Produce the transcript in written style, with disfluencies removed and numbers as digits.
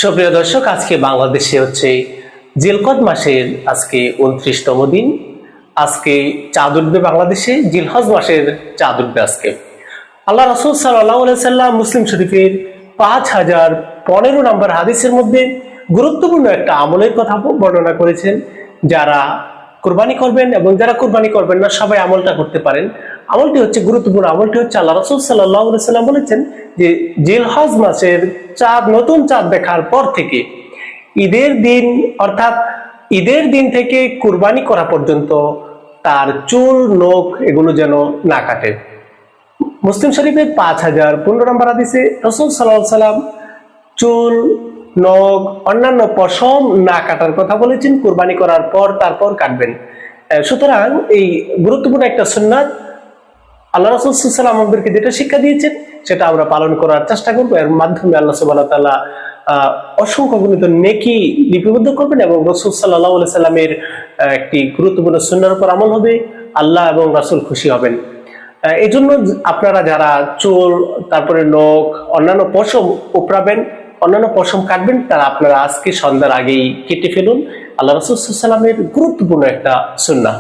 সুপ্রিয় দর্শক, আজকে বাংলাদেশে হচ্ছে জিলকদ মাসের আজকে 29তম দিন। আজকে চাঁদ উঠবে বাংলাদেশে, জিলহজ মাসের চাঁদ উঠবে আজকে। আল্লাহ রাসূল সাল্লাল্লাহু আলাইহি সাল্লাম মুসলিম শরীফের 5015 নম্বর হাদিসের মধ্যে গুরুত্বপূর্ণ একটা আমলের কথা বর্ণনা করেছেন। যারা কুরবানি করবেন এবং যারা কুরবানি করবেন না সবাই আমলটা করতে পারেন। আমলটি হচ্ছে গুরুত্বপূর্ণ, আমলটি হচ্ছে আল্লাহ রাসূল সাল্লাল্লাহু আলাইহি সাল্লাম বলেছেন যে জিলহজ মাসের চাঁদ, নতুন চাঁদ দেখার পর থেকে ঈদের দিন, অর্থাৎ ঈদের দিন থেকে কুরবানি করা পর্যন্ত তার চুল, নখ এগুলো যেন না কাটে। মুসলিম শরীফের 5015 নম্বর হাদিসে রাসূল সাল্লাল্লাহু আলাইহি সাল্লাম চুল, নখ, অন্যান্য পশম না কাটার কথা বলেছেন। কুরবানি করার পর তারপর কাটবেন। সুতরাং এই গুরুত্বপূর্ণ একটা সুন্নাত আল্লাহ রাসূল সাল্লাল্লাহু আলাইহি সাল্লাম আমাদেরকে যেটা শিক্ষা দিয়েছেন সেটা আমরা পালন করার চেষ্টা করবো। এর মাধ্যমে আল্লাহ সুবহানাহু ওয়া তাআলা অসংখ্য গুণিত নেকি লিপিবদ্ধ করবেন এবং রাসূল সাল্লাল্লাহু আলাইহি সাল্লামের একটি গুরুত্বপূর্ণ সুন্নাহর উপর আমল হবে, আল্লাহ এবং রাসূল খুশি হবেন। এই জন্য আপনারা যারা চুল, তারপরে নখ, অন্যান্য পশম উপড়াবেন, অন্যান্য পশম কাটবেন, তারা আপনারা আজকে সন্ধ্যার আগেই কেটে ফেলুন। আল্লাহ রাসূল সাল্লাল্লাহু আলাইহি সাল্লামের গুরুত্বপূর্ণ একটা সুন্নাহ।